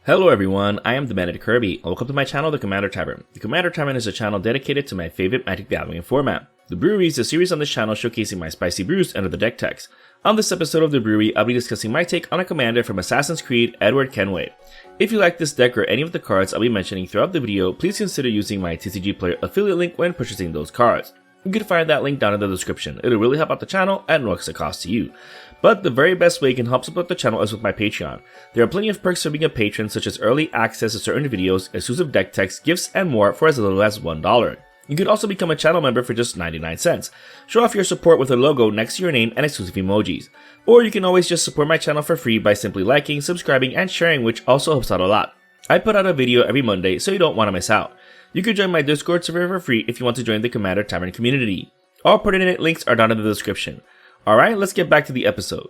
Hello everyone, I am the Bandit Kirby, and welcome to my channel, The Commander Tavern. The Commander Tavern is a channel dedicated to my favorite Magic the Gathering format. The Brewery is a series on this channel showcasing my spicy brews and other deck techs. On this episode of The Brewery, I'll be discussing my take on a commander from Assassin's Creed, Edward Kenway. If you like this deck or any of the cards I'll be mentioning throughout the video, please consider using my TCG Player affiliate link when purchasing those cards. You can find that link down in the description. It'll really help out the channel at no extra cost to you. But the very best way you can help support the channel is with my Patreon. There are plenty of perks for being a patron, such as early access to certain videos, exclusive deck techs, gifts, and more for as little as $1. You could also become a channel member for just 99 cents. Show off your support with a logo next to your name and exclusive emojis. Or you can always just support my channel for free by simply liking, subscribing, and sharing, which also helps out a lot. I put out a video every Monday, so you don't want to miss out. You can join my Discord server for free if you want to join the Commander Tavern community. All pertinent links are down in the description. Alright, let's get back to the episode.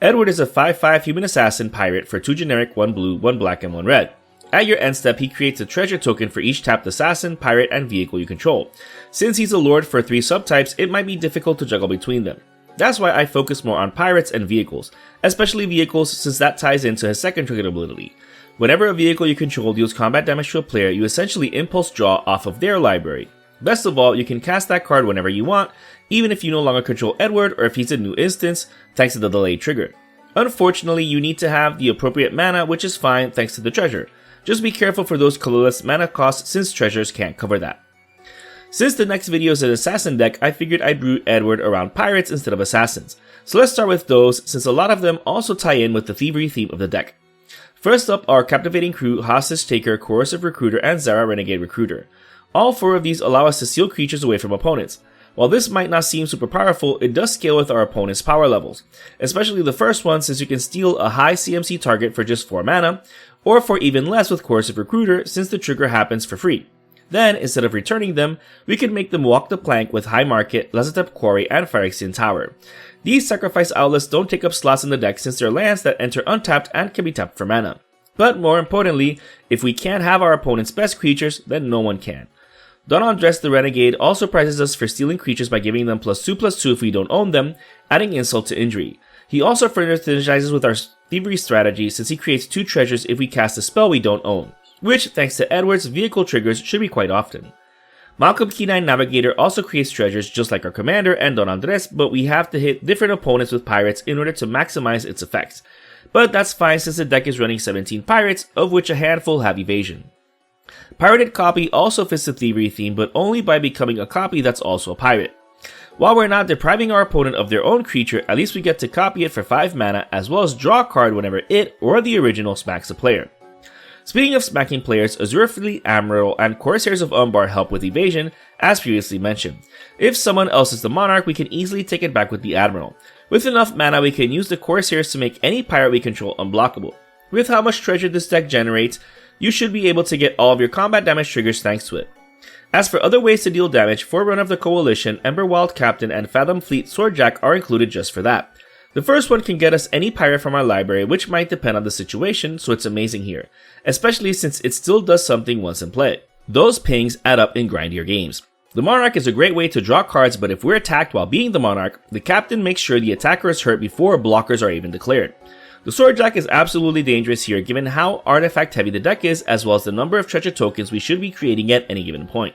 Edward is a 5/5 human assassin pirate for 2 generic, 1 blue, 1 black, and 1 red. At your end step, he creates a treasure token for each tapped assassin, pirate, and vehicle you control. Since he's a lord for 3 subtypes, it might be difficult to juggle between them. That's why I focus more on pirates and vehicles, especially vehicles since that ties into his second trigger ability. Whenever a vehicle you control deals combat damage to a player, you essentially impulse draw off of their library. Best of all, you can cast that card whenever you want, even if you no longer control Edward or if he's a new instance, thanks to the delayed trigger. Unfortunately, you need to have the appropriate mana, which is fine thanks to the treasure. Just be careful for those colorless mana costs since treasures can't cover that. Since the next video is an assassin deck, I figured I'd brew Edward around pirates instead of assassins. So let's start with those, since a lot of them also tie in with the thievery theme of the deck. First up are Captivating Crew, Hostage Taker, Coercive Recruiter, and Zara Renegade Recruiter. All 4 of these allow us to steal creatures away from opponents. While this might not seem super powerful, it does scale with our opponent's power levels, especially the first one since you can steal a high CMC target for just 4 mana, or for even less with Coercive Recruiter since the trigger happens for free. Then, instead of returning them, we can make them walk the plank with High Market, Lazatep Quarry, and Phyrexian Tower. These sacrifice outlets don't take up slots in the deck since they're lands that enter untapped and can be tapped for mana. But more importantly, if we can't have our opponent's best creatures, then no one can. Don Andres the Renegade also prizes us for stealing creatures by giving them +2/+2 if we don't own them, adding insult to injury. He also further synergizes with our thievery strategy since he creates 2 treasures if we cast a spell we don't own, which, thanks to Edward's vehicle triggers, should be quite often. Malcolm Kenine Navigator also creates treasures just like our commander and Don Andres, but we have to hit different opponents with pirates in order to maximize its effects. But that's fine since the deck is running 17 pirates, of which a handful have evasion. Pirated Copy also fits the thievery theme, but only by becoming a copy that's also a pirate. While we're not depriving our opponent of their own creature, at least we get to copy it for 5 mana, as well as draw a card whenever it or the original smacks a player. Speaking of smacking players, Azure Fleet Admiral and Corsairs of Umbar help with evasion, as previously mentioned. If someone else is the Monarch, we can easily take it back with the Admiral. With enough mana, we can use the Corsairs to make any pirate we control unblockable. With how much treasure this deck generates, you should be able to get all of your combat damage triggers thanks to it. As for other ways to deal damage, Forerunner of the Coalition, Emberwild Captain, and Fathom Fleet Swordjack are included just for that. The first one can get us any pirate from our library, which might depend on the situation, so it's amazing here, especially since it still does something once in play. Those pings add up in grindier games. The Monarch is a great way to draw cards, but if we're attacked while being the Monarch, the Captain makes sure the attacker is hurt before blockers are even declared. The Swordjack is absolutely dangerous here given how artifact heavy the deck is, as well as the number of treasure tokens we should be creating at any given point.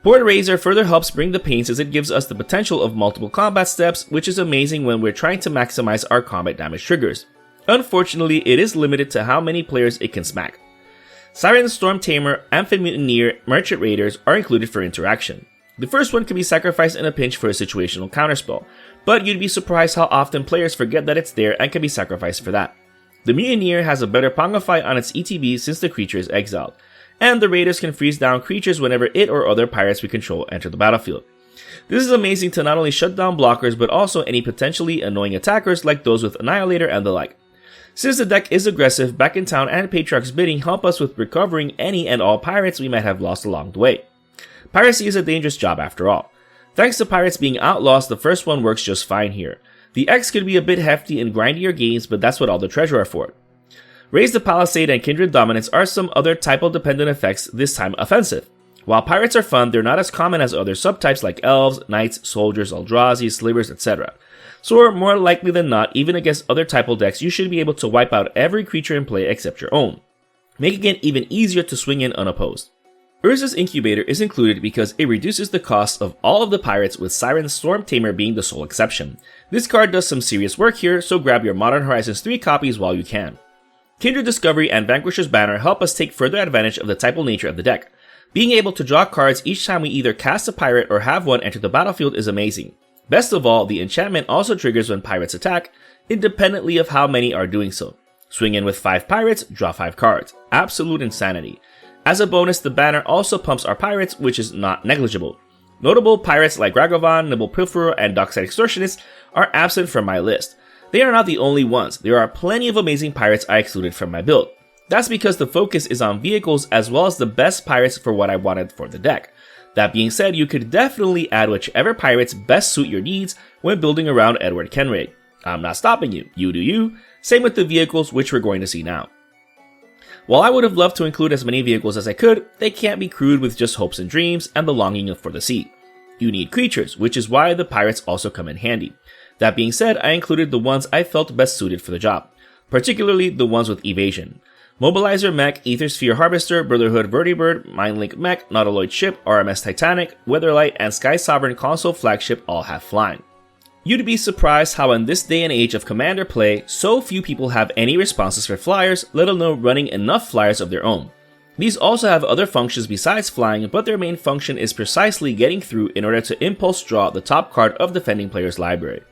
Board Razor further helps bring the pain since it gives us the potential of multiple combat steps, which is amazing when we're trying to maximize our combat damage triggers. Unfortunately, it is limited to how many players it can smack. Siren Storm Tamer, Amphibian Mutineer, Merchant Raiders are included for interaction. The first one can be sacrificed in a pinch for a situational counterspell, but you'd be surprised how often players forget that it's there and can be sacrificed for that. The Mutineer has a better Pongify on its ETB since the creature is exiled, and the Raiders can freeze down creatures whenever it or other pirates we control enter the battlefield. This is amazing to not only shut down blockers but also any potentially annoying attackers like those with Annihilator and the like. Since the deck is aggressive, Back in Town and Patriarch's Bidding help us with recovering any and all pirates we might have lost along the way. Piracy is a dangerous job after all. Thanks to pirates being outlaws, the first one works just fine here. The X could be a bit hefty in grindier games, but that's what all the treasure are for. Raise the Palisade and Kindred Dominance are some other typo-dependent effects, this time offensive. While pirates are fun, they're not as common as other subtypes like elves, knights, soldiers, Eldrazi, slivers, etc. So more likely than not, even against other typal decks, you should be able to wipe out every creature in play except your own, making it even easier to swing in unopposed. Urza's Incubator is included because it reduces the cost of all of the pirates, with Siren's Storm Tamer being the sole exception. This card does some serious work here, so grab your Modern Horizons 3 copies while you can. Kindred Discovery and Vanquisher's Banner help us take further advantage of the typal nature of the deck. Being able to draw cards each time we either cast a pirate or have one enter the battlefield is amazing. Best of all, the enchantment also triggers when pirates attack, independently of how many are doing so. Swing in with 5 pirates, draw 5 cards. Absolute insanity. As a bonus, the banner also pumps our pirates, which is not negligible. Notable pirates like Ragavan, Nibble Pilferer, and Dockside Extortionist are absent from my list. They are not the only ones. There are plenty of amazing pirates I excluded from my build. That's because the focus is on vehicles as well as the best pirates for what I wanted for the deck. That being said, you could definitely add whichever pirates best suit your needs when building around Edward Kenway. I'm not stopping you. You do you. Same with the vehicles, which we're going to see now. While I would have loved to include as many vehicles as I could, they can't be crewed with just hopes and dreams and the longing for the sea. You need creatures, which is why the pirates also come in handy. That being said, I included the ones I felt best suited for the job, particularly the ones with evasion. Mobilizer Mech, Aethersphere Harvester, Brotherhood Vertibird, Mindlink Mech, Nautiloid Ship, RMS Titanic, Weatherlight, and Sky Sovereign console flagship all have flying. You'd be surprised how in this day and age of commander play, so few people have any responses for flyers, let alone running enough flyers of their own. These also have other functions besides flying, but their main function is precisely getting through in order to impulse draw the top card of defending player's library.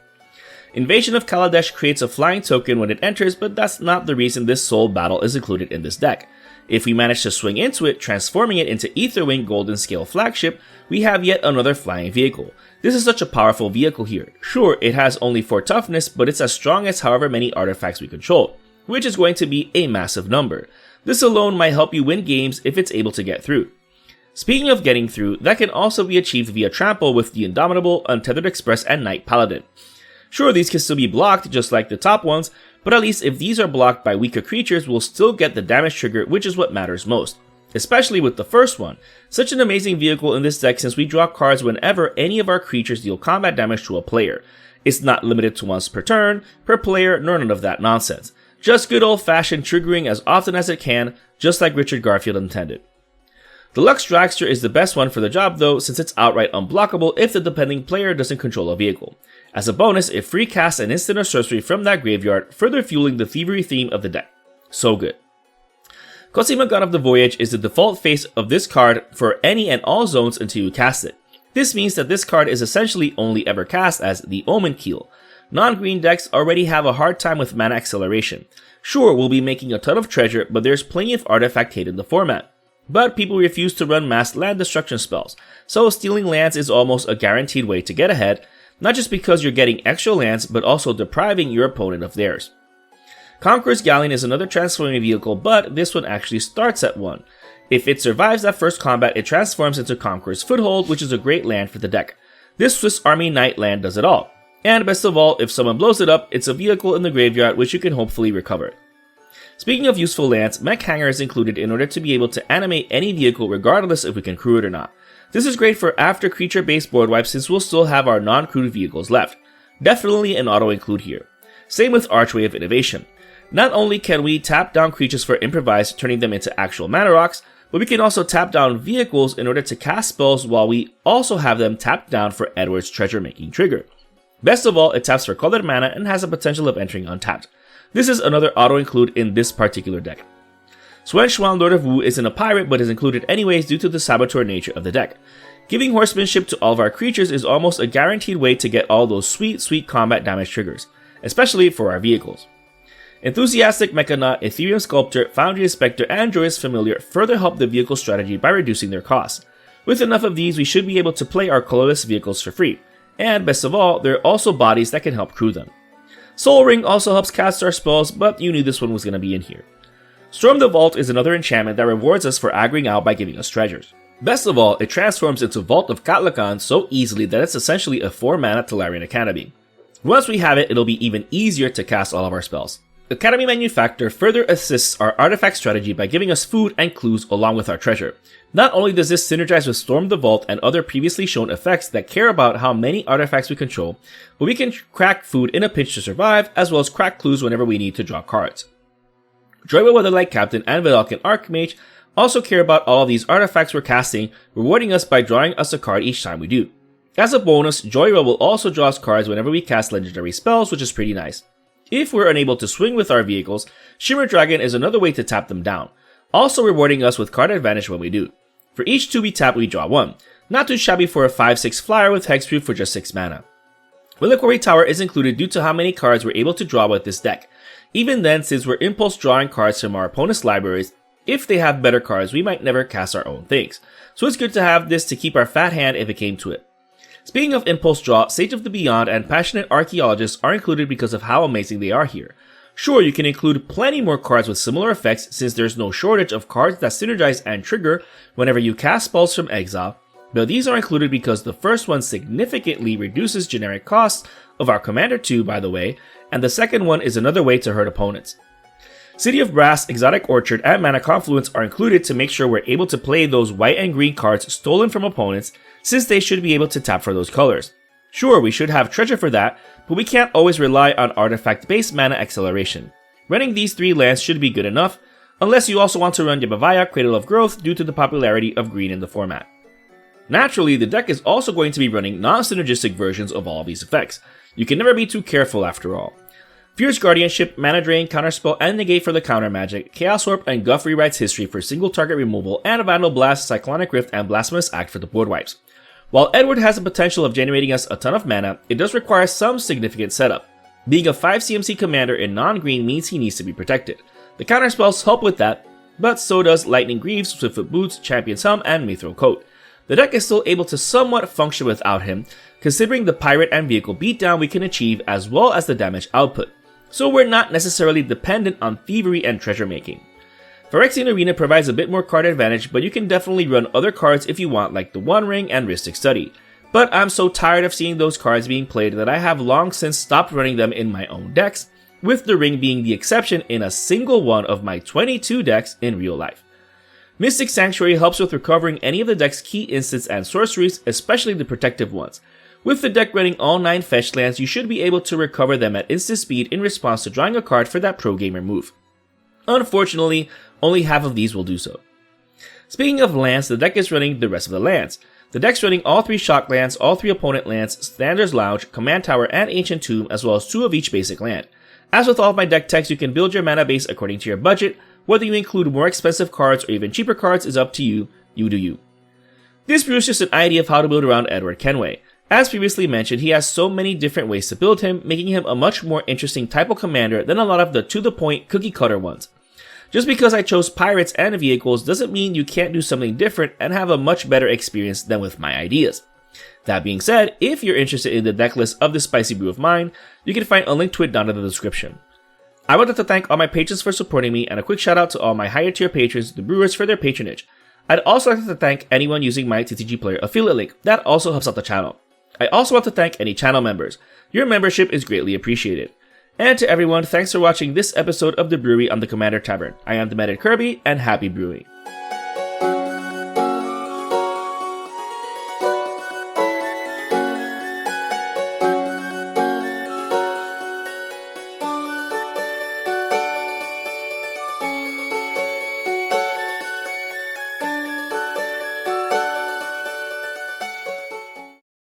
Invasion of Kaladesh creates a flying token when it enters, but that's not the reason this soul battle is included in this deck. If we manage to swing into it, transforming it into Aetherwing Golden Scale Flagship, we have yet another flying vehicle. This is such a powerful vehicle here. Sure, it has only 4 toughness, but it's as strong as however many artifacts we control, which is going to be a massive number. This alone might help you win games if it's able to get through. Speaking of getting through, that can also be achieved via Trample with the Indomitable, Untethered Express, and Knight Paladin. Sure, these can still be blocked just like the top ones, but at least if these are blocked by weaker creatures, we'll still get the damage trigger, which is what matters most. Especially with the first one. Such an amazing vehicle in this deck since we draw cards whenever any of our creatures deal combat damage to a player. It's not limited to once per turn, per player, nor none of that nonsense. Just good old fashioned triggering as often as it can, just like Richard Garfield intended. The Lux Dragster is the best one for the job though, since it's outright unblockable if the depending player doesn't control a vehicle. As a bonus, it free casts an instant or sorcery from that graveyard, further fueling the thievery theme of the deck. So good. Cosima God of the Voyage is the default face of this card for any and all zones until you cast it. This means that this card is essentially only ever cast as the Omen Keel. Non-green decks already have a hard time with mana acceleration. Sure, we'll be making a ton of treasure, but there's plenty of artifact hate in the format. But people refuse to run mass land destruction spells, so stealing lands is almost a guaranteed way to get ahead, not just because you're getting extra lands, but also depriving your opponent of theirs. Conqueror's Galleon is another transforming vehicle, but this one actually starts at 1. If it survives that first combat, it transforms into Conqueror's Foothold, which is a great land for the deck. This Swiss Army Knight land does it all. And best of all, if someone blows it up, it's a vehicle in the graveyard which you can hopefully recover. Speaking of useful lands, Mech Hanger is included in order to be able to animate any vehicle regardless if we can crew it or not. This is great for after creature based board wipes since we'll still have our non-crewed vehicles left. Definitely an auto include here. Same with Archway of Innovation. Not only can we tap down creatures for improvise, turning them into actual mana rocks, but we can also tap down vehicles in order to cast spells while we also have them tapped down for Edward's treasure making trigger. Best of all, it taps for colored mana and has the potential of entering untapped. This is another auto-include in this particular deck. Swen Xuan Lord of Wu isn't a pirate but is included anyways due to the saboteur nature of the deck. Giving horsemanship to all of our creatures is almost a guaranteed way to get all those sweet combat damage triggers, especially for our vehicles. Enthusiastic Mechanaut, Ethereum Sculptor, Foundry Inspector, and Joyous Familiar further help the vehicle strategy by reducing their costs. With enough of these, we should be able to play our colorless vehicles for free, and best of all, there are also bodies that can help crew them. Soul Ring also helps cast our spells, but you knew this one was going to be in here. Storm the Vault is another enchantment that rewards us for aggroing out by giving us treasures. Best of all, it transforms into Vault of Katlakan so easily that it's essentially a 4-mana Tolarian Academy. Once we have it, it'll be even easier to cast all of our spells. Academy Manufactor further assists our artifact strategy by giving us food and clues along with our treasure. Not only does this synergize with Storm the Vault and other previously shown effects that care about how many artifacts we control, but we can crack food in a pinch to survive, as well as crack clues whenever we need to draw cards. Joywa Weatherlight Captain and Vedalken Archmage also care about all of these artifacts we're casting, rewarding us by drawing us a card each time we do. As a bonus, Joywa will also draw us cards whenever we cast legendary spells, which is pretty nice. If we're unable to swing with our vehicles, Shimmer Dragon is another way to tap them down, also rewarding us with card advantage when we do. For each 2 we tap, we draw 1. Not too shabby for a 5/6 flyer with hexproof for just 6 mana. Reliquary Tower is included due to how many cards we're able to draw with this deck. Even then, since we're impulse drawing cards from our opponent's libraries, if they have better cards, we might never cast our own things. So it's good to have this to keep our fat hand if it came to it. Speaking of impulse draw, Sage of the Beyond and Passionate Archaeologists are included because of how amazing they are here. Sure, you can include plenty more cards with similar effects since there's no shortage of cards that synergize and trigger whenever you cast spells from exile, but these are included because the first one significantly reduces generic costs of our Commander 2, by the way, and the second one is another way to hurt opponents. City of Brass, Exotic Orchard, and Mana Confluence are included to make sure we're able to play those white and green cards stolen from opponents, since they should be able to tap for those colors. Sure, we should have treasure for that, but we can't always rely on artifact-based mana acceleration. Running these 3 lands should be good enough, unless you also want to run Yabavaya, Cradle of Growth due to the popularity of green in the format. Naturally, the deck is also going to be running non-synergistic versions of all of these effects. You can never be too careful after all. Fierce Guardianship, Mana Drain, Counterspell, and Negate for the counter magic, Chaos Warp and Guff rewrites history for single target removal, and Vandal Blast, Cyclonic Rift, and Blasphemous Act for the board wipes. While Edward has the potential of generating us a ton of mana, it does require some significant setup. Being a 5 CMC commander in non-green means he needs to be protected. The counterspells help with that, but so does Lightning Greaves, Swiftfoot Boots, Champion's Helm, and Mithril Coat. The deck is still able to somewhat function without him, considering the pirate and vehicle beatdown we can achieve as well as the damage output, so we're not necessarily dependent on thievery and treasure making. Phyrexian Arena provides a bit more card advantage, but you can definitely run other cards if you want, like the One Ring and Rhystic Study. But I'm so tired of seeing those cards being played that I have long since stopped running them in my own decks, with the Ring being the exception in a single one of my 22 decks in real life. Mystic Sanctuary helps with recovering any of the deck's key instants and sorceries, especially the protective ones. With the deck running all 9 fetch lands, you should be able to recover them at instant speed in response to drawing a card for that pro gamer move. Unfortunately, only half of these will do so. Speaking of lands, the deck is running the rest of the lands. The deck's running all 3 shock lands, all 3 opponent lands, Stander's Lounge, Command Tower, and Ancient Tomb, as well as 2 of each basic land. As with all of my deck techs, you can build your mana base according to your budget. Whether you include more expensive cards or even cheaper cards is up to you. You do you. This brew is just an idea of how to build around Edward Kenway. As previously mentioned, he has so many different ways to build him, making him a much more interesting type of commander than a lot of the to-the-point cookie-cutter ones. Just because I chose pirates and vehicles doesn't mean you can't do something different and have a much better experience than with my ideas. That being said, if you're interested in the deck list of this spicy brew of mine, you can find a link to it down in the description. I wanted to thank all my patrons for supporting me, and a quick shout out to all my higher tier patrons, the brewers, for their patronage. I'd also like to thank anyone using my TCG Player affiliate link. That also helps out the channel. I also want to thank any channel members. Your membership is greatly appreciated. And to everyone, thanks for watching this episode of The Brewery on the Commander Tavern. I am the Meta Kirby, and happy brewing.